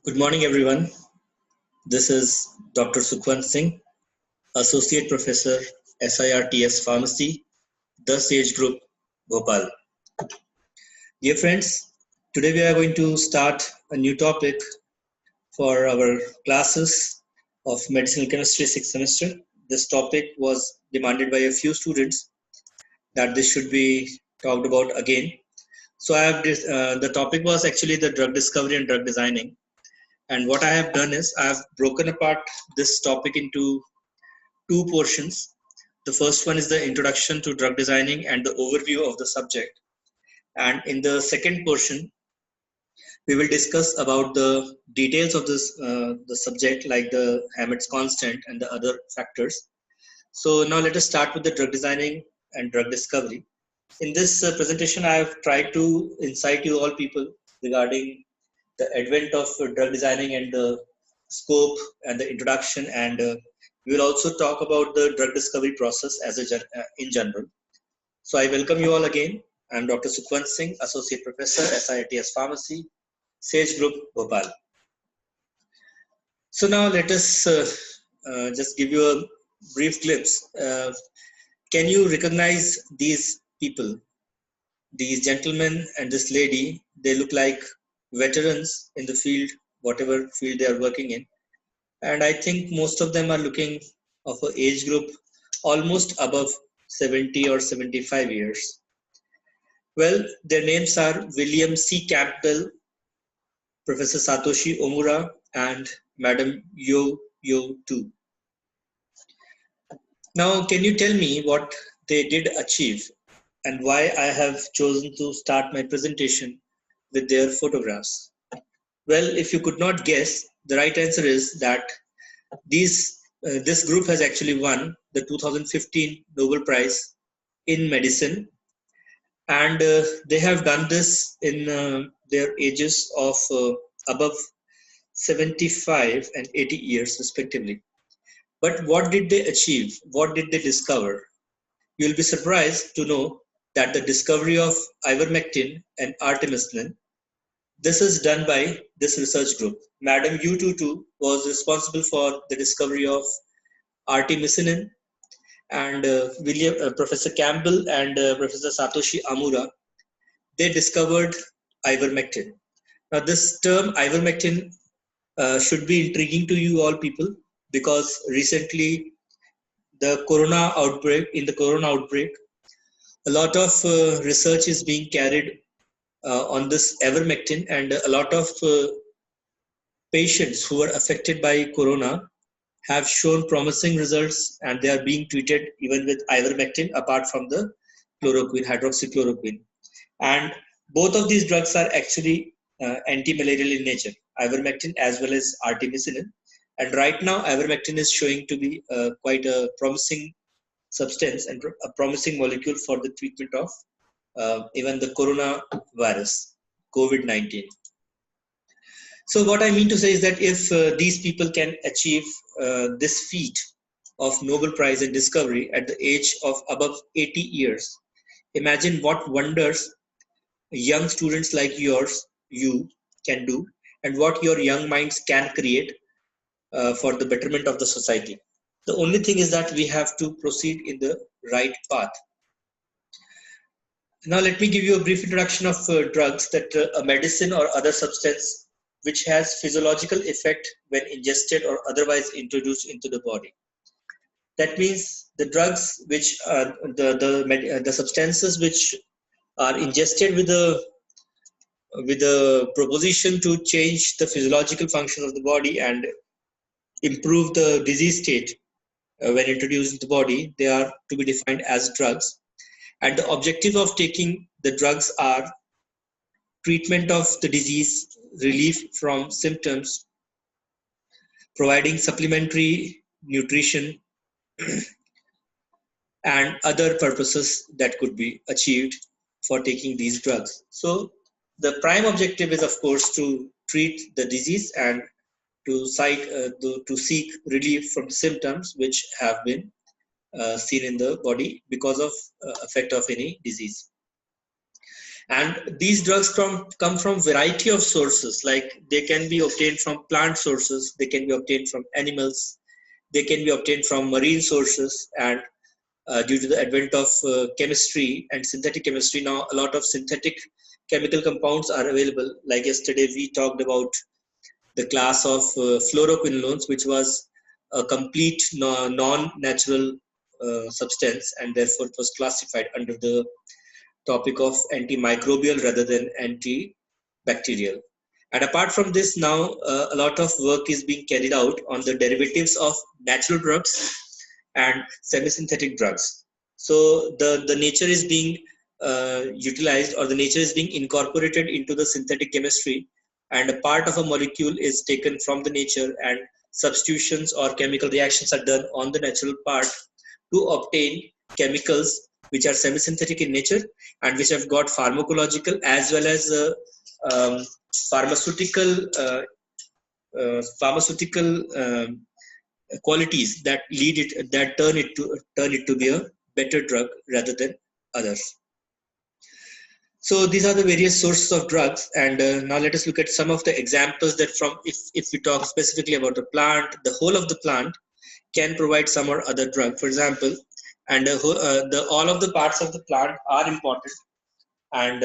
Good morning, everyone. This is Dr. SUKHWANT Singh, Associate Professor, SIRTS Pharmacy, The Sage Group, Bhopal. Dear friends, today we are going to start a new topic for our classes of medicinal chemistry 6th semester. This topic was demanded by a few students that this should be talked about again. So the topic was actually the drug discovery and drug designing. And what I have done is I have broken apart this topic into two portions. The first one is the introduction to drug designing and the overview of the subject. And in the second portion, we will discuss about the details of the subject, like the Hammett's constant and the other factors. So now let us start with the drug designing and drug discovery. In this presentation, I have tried to incite you all people regarding the advent of drug designing and the scope and the introduction, and we will also talk about the drug discovery process as in general. So I welcome you all again. I'm Dr. SUKHWANT Singh, Associate Professor, SIRTS Pharmacy, Sage Group, Bhopal. So now let us just give you a brief glimpse. Can you recognize these people, these gentlemen and this lady? They look like veterans in the field, whatever field they are working in. And I think most of them are looking of an age group almost above 70 or 75 years. Well, their names are William C. Campbell, Professor Satoshi Omura, and Madam Yo Tu. Now, can you tell me what they did achieve and why I have chosen to start my presentation with their photographs? Well, if you could not guess, the right answer is that this group has actually won the 2015 Nobel Prize in Medicine, and they have done this in their ages of above 75 and 80 years respectively. But what did they achieve? What did they discover? You'll be surprised to know that the discovery of ivermectin and artemisinin, this is done by this research group. Madam Yu was responsible for the discovery of artemisinin, and Professor Campbell and Professor Satoshi Amura, they discovered ivermectin. Now, this term ivermectin should be intriguing to you all people, because recently in the corona outbreak, a lot of research is being carried on this ivermectin, and a lot of patients who were affected by corona have shown promising results, and they are being treated even with ivermectin apart from the chloroquine, hydroxychloroquine. And both of these drugs are actually anti-malarial in nature, ivermectin as well as artemisinin. And right now, ivermectin is showing to be quite a promising substance and a promising molecule for the treatment of even the coronavirus, COVID-19. So what I mean to say is that if these people can achieve this feat of Nobel Prize in discovery at the age of above 80 years, imagine what wonders young students like you can do, and what your young minds can create for the betterment of the society. The only thing is that we have to proceed in the right path. Now let me give you a brief introduction of drugs, that a medicine or other substance which has physiological effect when ingested or otherwise introduced into the body. That means the drugs which are the substances which are ingested with a proposition to change the physiological function of the body and improve the disease state when introduced into the body, they are to be defined as drugs. And the objective of taking the drugs are treatment of the disease, relief from symptoms, providing supplementary nutrition, and other purposes that could be achieved for taking these drugs. So the prime objective is, of course, to treat the disease and to seek relief from symptoms which have been seen in the body because of effect of any disease. And these drugs come from variety of sources, like they can be obtained from plant sources, they can be obtained from animals, they can be obtained from marine sources, and due to the advent of chemistry and synthetic chemistry, now a lot of synthetic chemical compounds are available. Like yesterday we talked about the class of fluoroquinolones, which was a complete non-natural substance, and therefore it was classified under the topic of antimicrobial rather than antibacterial. And apart from this, now a lot of work is being carried out on the derivatives of natural drugs and semi-synthetic drugs. So the nature is being utilized, or the nature is being incorporated into the synthetic chemistry, and a part of a molecule is taken from the nature, and substitutions or chemical reactions are done on the natural part to obtain chemicals which are semi-synthetic in nature and which have got pharmacological as well as um, pharmaceutical qualities that turn it to be a better drug rather than others. So these are the various sources of drugs, and now let us look at some of the examples that from if we talk specifically about the plant, the whole of the plant can provide some or other drug. For example, and all of the parts of the plant are important, and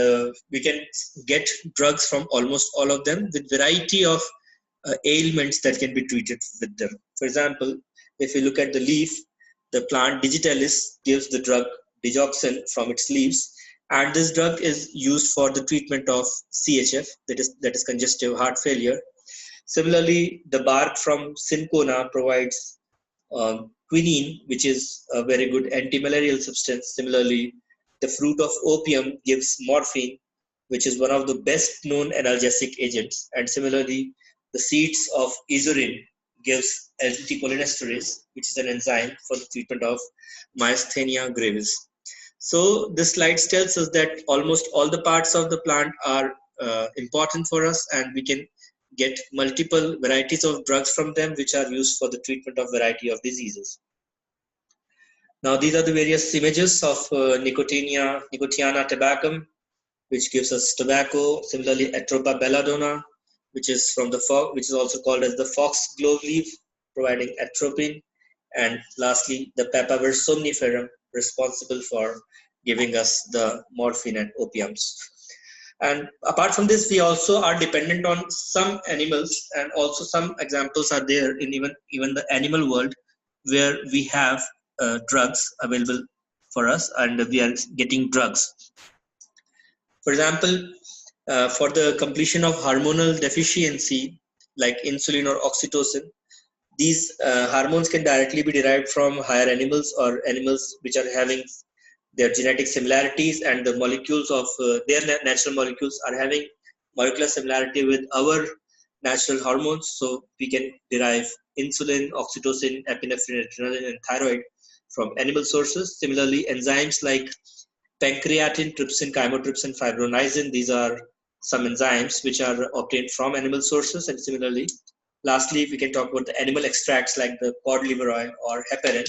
we can get drugs from almost all of them with variety of ailments that can be treated with them. For example, if you look at the leaf, the plant digitalis gives the drug digoxin from its leaves, and this drug is used for the treatment of CHF, that is congestive heart failure. Similarly, the bark from cinchona provides quinine, which is a very good anti-malarial substance. Similarly, the fruit of opium gives morphine, which is one of the best known analgesic agents. And similarly, the seeds of izurin gives anticholinesterase, which is an enzyme for the treatment of myasthenia gravis. So this slide tells us that almost all the parts of the plant are important for us, and we can get multiple varieties of drugs from them which are used for the treatment of variety of diseases. Now these are the various images of Nicotiana tabacum, which gives us tobacco. Similarly, Atropa belladonna, which is also called as the foxglove leaf, providing atropine. And lastly, the Papaver somniferum, responsible for giving us the morphine and opiums. And apart from this, we also are dependent on some animals, and also some examples are there in even the animal world, where we have drugs available for us, and we are getting drugs. For example, for the completion of hormonal deficiency like insulin or oxytocin, these hormones can directly be derived from higher animals or animals which are having their genetic similarities, and the molecules of their natural molecules are having molecular similarity with our natural hormones. So we can derive insulin, oxytocin, epinephrine, adrenaline, and thyroid from animal sources. Similarly, enzymes like pancreatin, trypsin, chymotrypsin, fibrinogen, these are some enzymes which are obtained from animal sources. And similarly, lastly, we can talk about the animal extracts like the cod liver oil or heparin,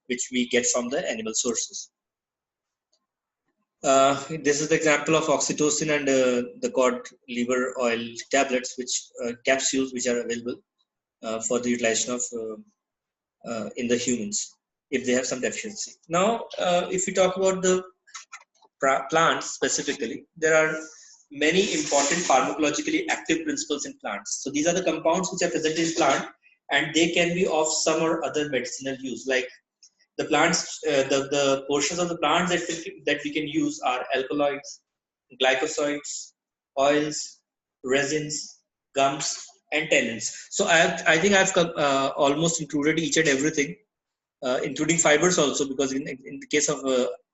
which we get from the animal sources. This is the example of oxytocin and the cod liver oil tablets, which capsules which are available for the utilization of in the humans if they have some deficiency. Now, if we talk about the plants specifically, there are many important pharmacologically active principles in plants. So these are the compounds which are present in plant, and they can be of some or other medicinal use. Like the plants, the portions of the plants that we can use are alkaloids, glycosides, oils, resins, gums, and tannins. So I think I've almost included each and everything, including fibers also, because in the case of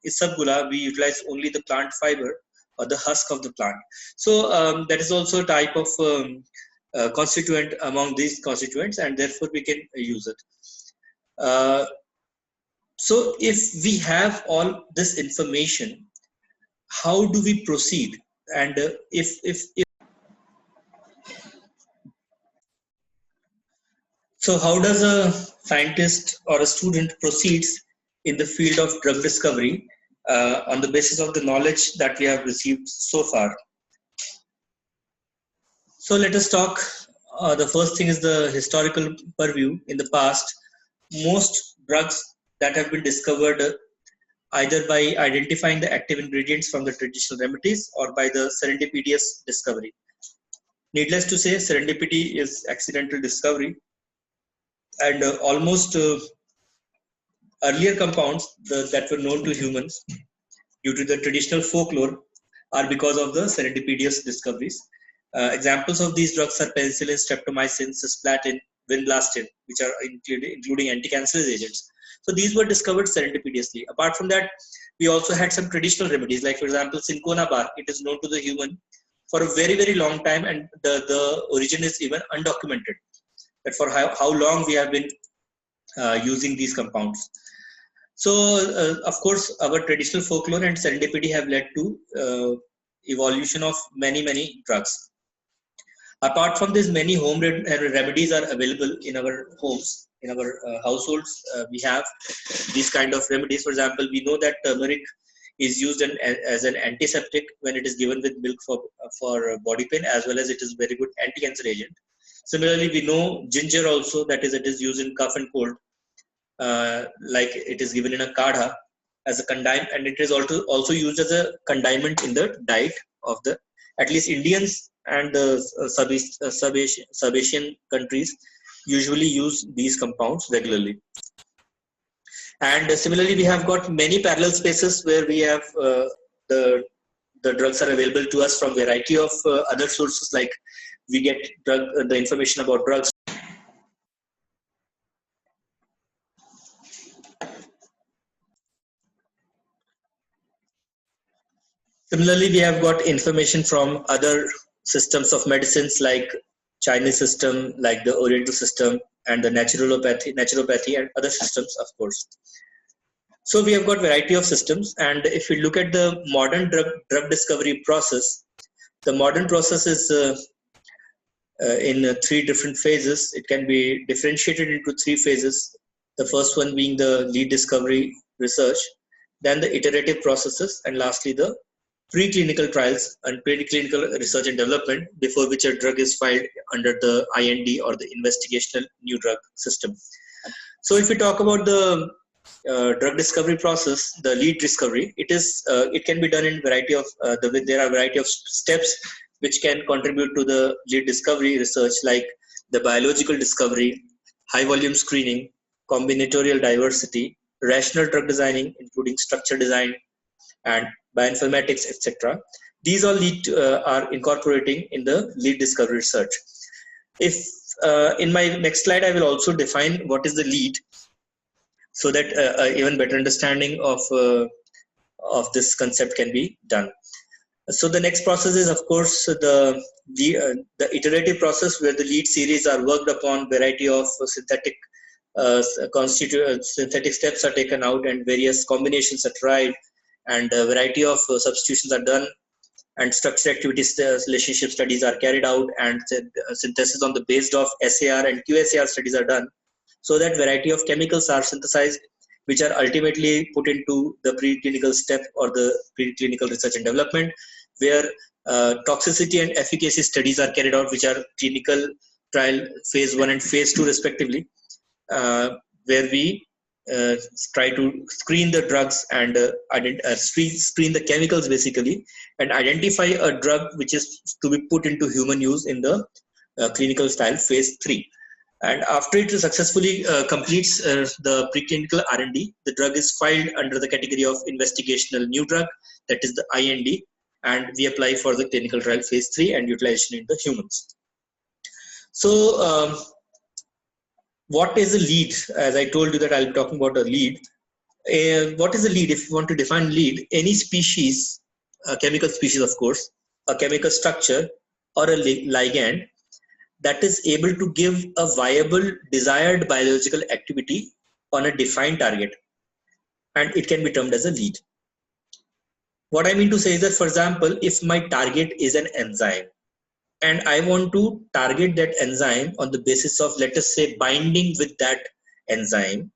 isabgula, we utilize only the plant fiber or the husk of the plant. So that is also a type of constituent among these constituents, and therefore we can use it. So if we have all this information, how do we proceed? And so how does a scientist or a student proceeds in the field of drug discovery on the basis of the knowledge that we have received so far. So let us talk. The first thing is the historical purview. In the past, most drugs that have been discovered either by identifying the active ingredients from the traditional remedies or by the serendipitous discovery. Needless to say, serendipity is accidental discovery, and almost earlier compounds that were known to humans due to the traditional folklore are because of the serendipitous discoveries. Examples of these drugs are penicillin, streptomycin, cisplatin, vinblastine, which are including anti-cancerous agents. So these were discovered serendipitously. Apart from that, we also had some traditional remedies, like for example, cinchona bark. It is known to the human for a very, very long time, and the origin is even undocumented. That for how long we have been using these compounds. So, of course, our traditional folklore and serendipity have led to evolution of many drugs. Apart from this, many home remedies are available in our homes, in our households. We have these kind of remedies. For example, we know that turmeric is used as an antiseptic when it is given with milk for body pain, as well as it is very good anti-cancer agent. Similarly, we know ginger also, that is, it is used in cough and cold, like it is given in a kadha as a condiment, and it is also used as a condiment in the diet of the, at least Indians and sub-Asian countries usually use these compounds regularly. And similarly, we have got many parallel spaces where we have the drugs are available to us from variety of other sources, like we get the information about drugs. Similarly, we have got information from other systems of medicines, like Chinese system, like the Oriental system, and the naturopathy and other systems, of course. So we have got variety of systems, and if we look at the modern drug discovery process, the modern process is in three different phases. It can be differentiated into three phases. The first one being the lead discovery research, then the iterative processes, and lastly the preclinical trials and preclinical research and development, before which a drug is filed under the IND or the investigational new drug system. So if we talk about the drug discovery process, the lead discovery, it can be done in variety of there are variety of steps which can contribute to the lead discovery research, like the biological discovery, high volume screening, combinatorial diversity, rational drug designing, including structure design and bioinformatics, etc. These all are incorporating in the lead discovery research. If in my next slide, I will also define what is the lead, so that even better understanding of this concept can be done. So the next process is, of course, the iterative process, where the lead series are worked upon, variety of synthetic steps are taken out, and various combinations are tried, and a variety of substitutions are done, and structure activity relationship studies are carried out, and synthesis on the basis of SAR and QSAR studies are done, so that variety of chemicals are synthesized, which are ultimately put into the preclinical step or the preclinical research and development, where toxicity and efficacy studies are carried out, which are clinical trial phase 1 and phase 2 respectively, where we try to screen the drugs and screen the chemicals basically, and identify a drug which is to be put into human use in the clinical trial phase 3. And after it successfully completes the preclinical R&D, the drug is filed under the category of investigational new drug, that is the IND, and we apply for the clinical trial phase 3 and utilization in the humans. So what is a lead? As I told you that I'll be talking about a lead. What is a lead? If you want to define lead, any species, a chemical species of course, a chemical structure or a ligand that is able to give a viable desired biological activity on a defined target, and it can be termed as a lead. What I mean to say is that, for example, if my target is an enzyme and I want to target that enzyme on the basis of, let us say, binding with that enzyme,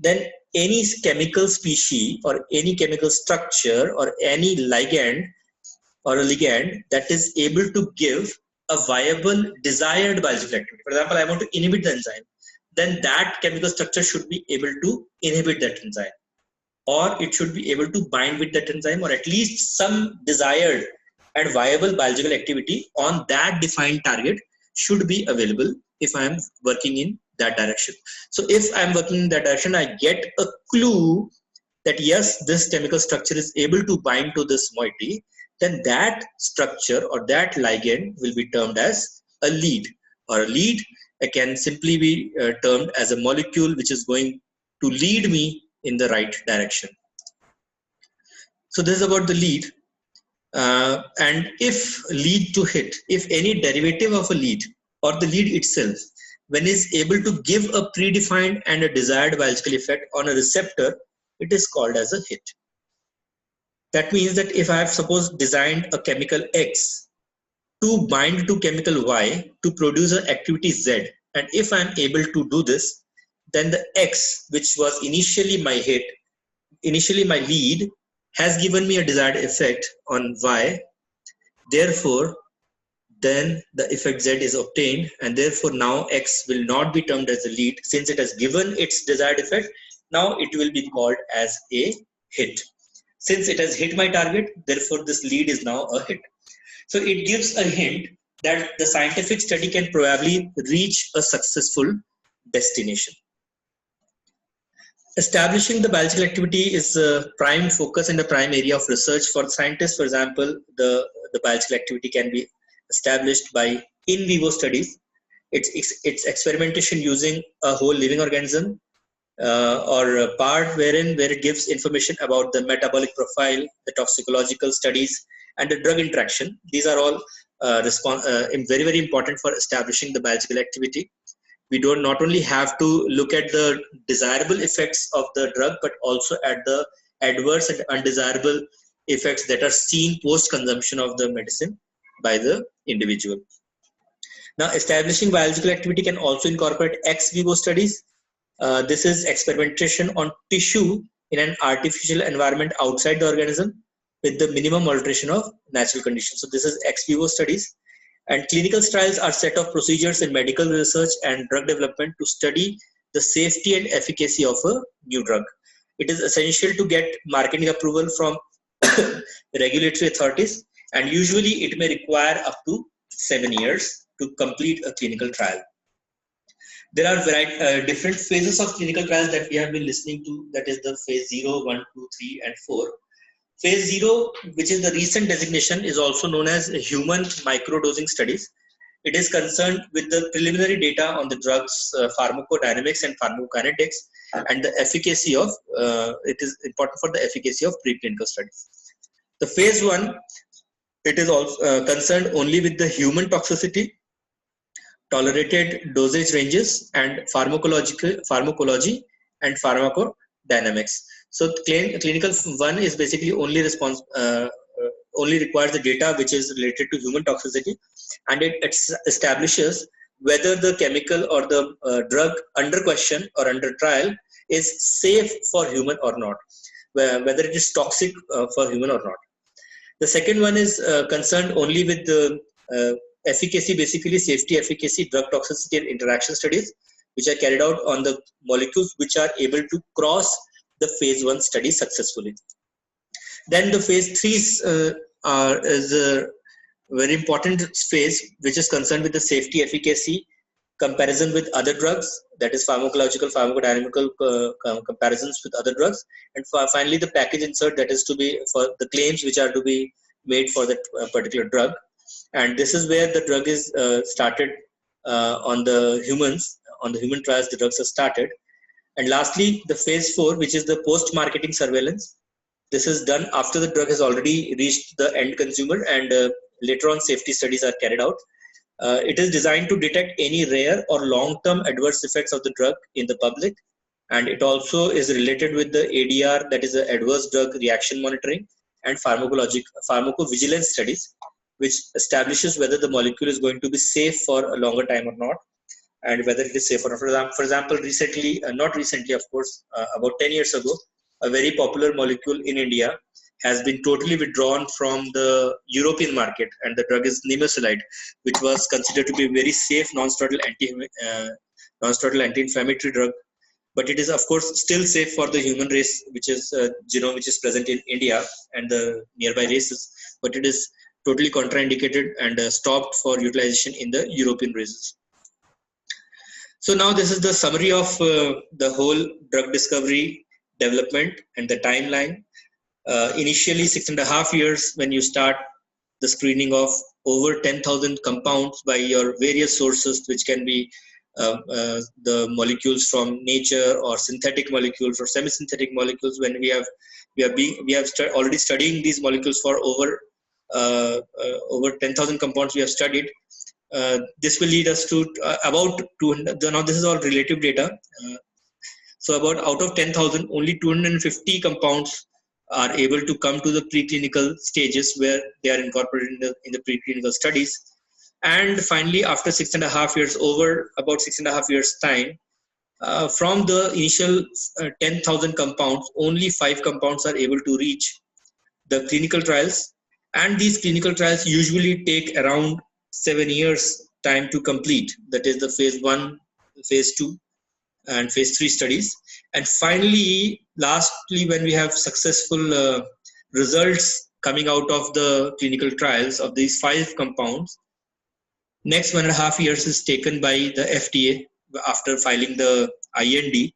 then any chemical species or any chemical structure or any ligand that is able to give a viable desired biological activity. For example, I want to inhibit the enzyme, then that chemical structure should be able to inhibit that enzyme, or it should be able to bind with that enzyme, or at least some desired and viable biological activity on that defined target should be available if I am working in that direction. So if I am working in that direction, I get a clue that yes, this chemical structure is able to bind to this moiety, then that structure or that ligand will be termed as a lead. Or a lead can simply be termed as a molecule which is going to lead me in the right direction. So this is about the lead. And if lead to hit, if any derivative of a lead or the lead itself, when is able to give a predefined and a desired biological effect on a receptor, it is called as a hit. That means that if I have suppose designed a chemical X to bind to chemical Y to produce an activity Z, and if I am able to do this, then the X, which was initially my hit, initially my lead, has given me a desired effect on Y. Therefore, then the effect Z is obtained, and therefore now X will not be termed as a lead since it has given its desired effect. Now it will be called as a hit. Since it has hit my target, therefore this lead is now a hit. So it gives a hint that the scientific study can probably reach a successful destination. Establishing the biological activity is a prime focus and a prime area of research for scientists. For example, the biological activity can be established by in vivo studies. It's experimentation using a whole living organism or a part where it gives information about the metabolic profile, the toxicological studies, and the drug interaction. These are all very, very important for establishing the biological activity. We don't not only have to look at the desirable effects of the drug, but also at the adverse and undesirable effects that are seen post-consumption of the medicine by the individual. Now, establishing biological activity can also incorporate ex vivo studies. This is experimentation on tissue in an artificial environment outside the organism with the minimum alteration of natural conditions. So this is ex vivo studies. And clinical trials are set of procedures in medical research and drug development to study the safety and efficacy of a new drug. It is essential to get marketing approval from regulatory authorities, and usually it may require up to 7 years to complete a clinical trial. There are different phases of clinical trials that we have been listening to. That is the phase 0, 1, 2, 3, and 4. Phase 0, which is the recent designation, is also known as human microdosing studies. It is concerned with the preliminary data on the drugs pharmacodynamics and pharmacokinetics, and the efficacy of, it is important for the efficacy of preclinical studies. The phase 1, it is also concerned only with the human toxicity, tolerated dosage ranges, and pharmacology and pharmacodynamics. So clinical 1 is basically only only requires the data which is related to human toxicity, and it establishes whether the chemical or the drug under question or under trial is safe for human or not, whether it is toxic for human or not. The second one is concerned only with the efficacy, basically safety, efficacy, drug toxicity, and interaction studies, which are carried out on the molecules which are able to cross the phase 1 study successfully. Then the phase 3 is a very important phase, which is concerned with the safety, efficacy, comparison with other drugs, that is pharmacological, pharmacodynamical comparisons with other drugs, and finally the package insert, that is to be for the claims which are to be made for that particular drug. And this is where the drug is started on the humans. On the human trials, the drugs are started. And lastly, the phase 4, which is the post-marketing surveillance. This is done after the drug has already reached the end consumer, and later on safety studies are carried out. It is designed to detect any rare or long-term adverse effects of the drug in the public. And it also is related with the ADR, that is the adverse drug reaction monitoring, and pharmacovigilance studies, which establishes whether the molecule is going to be safe for a longer time or not. and whether it is safe or not. For example, recently, not recently, of course, about 10 years ago, a very popular molecule in India has been totally withdrawn from the European market, and the drug is nimesulide, which was considered to be a very safe non-steroidal anti-inflammatory drug. But it is, of course, still safe for the human race, which is genome which is present in India and the nearby races. But it is totally contraindicated and stopped for utilization in the European races. So now this is the summary of the whole drug discovery, development, and the timeline. Initially 6.5 years when you start the screening of over 10,000 compounds by your various sources, which can be the molecules from nature or synthetic molecules or semi-synthetic molecules. When we have already studying these molecules for over 10,000 compounds we have studied. This will lead us to about 200. Now this is all relative data. So about out of 10,000, only 250 compounds are able to come to the preclinical stages where they are incorporated in the preclinical studies. And finally, after 6.5 years, over about 6.5 years time, from the initial 10,000 compounds, only 5 compounds are able to reach the clinical trials. And these clinical trials usually take around 7 years time to complete. That is the phase 1, phase 2, and phase 3 studies. And finally, lastly, when we have successful results coming out of the clinical trials of these 5 compounds, next 1.5 years is taken by the FDA after filing the IND,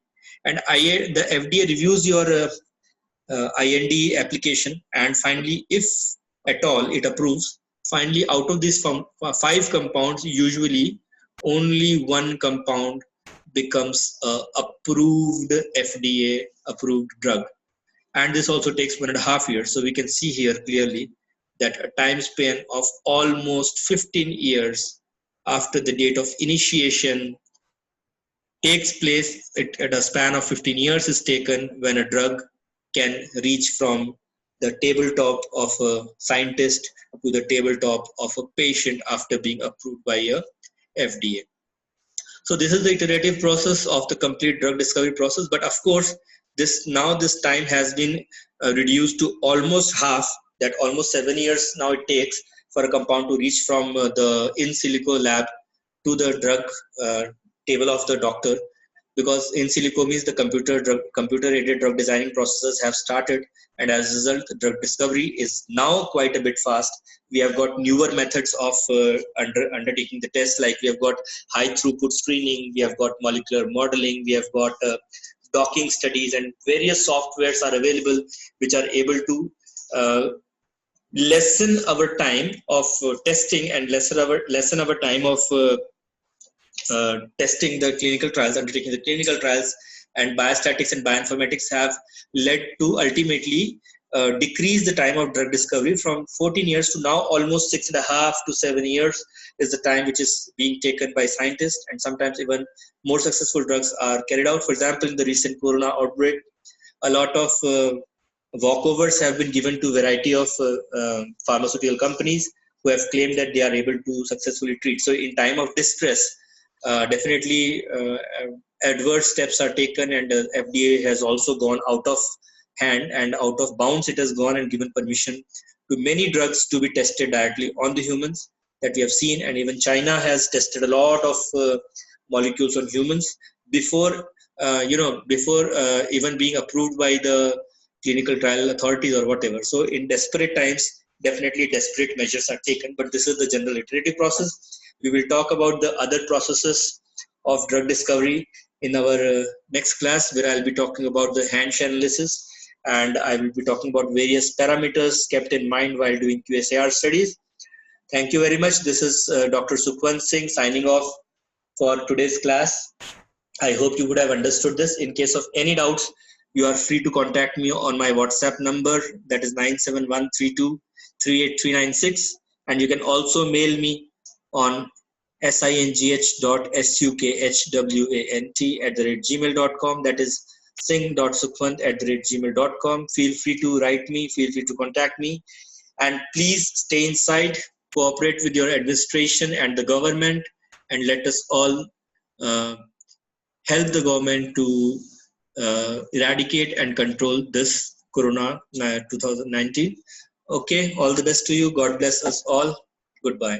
and the FDA reviews your IND application, and finally, if at all it approves, finally out of these 5 compounds, usually only 1 compound becomes a approved FDA approved drug, and this also takes 1.5 years. So we can see here clearly that a time span of almost 15 years after the date of initiation takes place. At a span of 15 years is taken when a drug can reach from the tabletop of a scientist to the tabletop of a patient after being approved by a FDA. So this is the iterative process of the complete drug discovery process. But of course, this time has been reduced to almost half. That almost 7 years now it takes for a compound to reach from the in silico lab to the drug table of the doctor, because in silico means the computer-aided drug designing processes have started, and as a result, the drug discovery is now quite a bit fast. We have got newer methods of undertaking the test, like we have got high throughput screening, we have got molecular modeling, we have got docking studies, and various softwares are available which are able to lessen our time of testing and lessen our time of testing the clinical trials, undertaking the clinical trials. And biostatics and bioinformatics have led to ultimately decrease the time of drug discovery from 14 years to now almost 6.5 to 7 years is the time which is being taken by scientists, and sometimes even more successful drugs are carried out. For example, in the recent corona outbreak, a lot of walkovers have been given to a variety of pharmaceutical companies who have claimed that they are able to successfully treat. So in time of distress, definitely adverse steps are taken, and FDA has also gone out of hand and out of bounds. It has gone and given permission to many drugs to be tested directly on the humans that we have seen, and even China has tested a lot of molecules on humans before even being approved by the clinical trial authorities or whatever. So in desperate times, definitely desperate measures are taken, but this is the general iterative process. We will talk about the other processes of drug discovery in our next class, where I'll be talking about the Hansch analysis, and I will be talking about various parameters kept in mind while doing QSAR studies. Thank you very much. This is Dr. SUKHWANT Singh signing off for today's class. I hope you would have understood this. In case of any doubts, you are free to contact me on my WhatsApp number, that is 971323836, and you can also mail me on singh.sukhwant@gmail.com, that is singh.sukhwant@gmail.com. Feel free to write me, feel free to contact me, and please stay inside, cooperate with your administration and the government, and let us all help the government to eradicate and control this Corona 2019. Okay, all the best to you. God bless us all. Goodbye.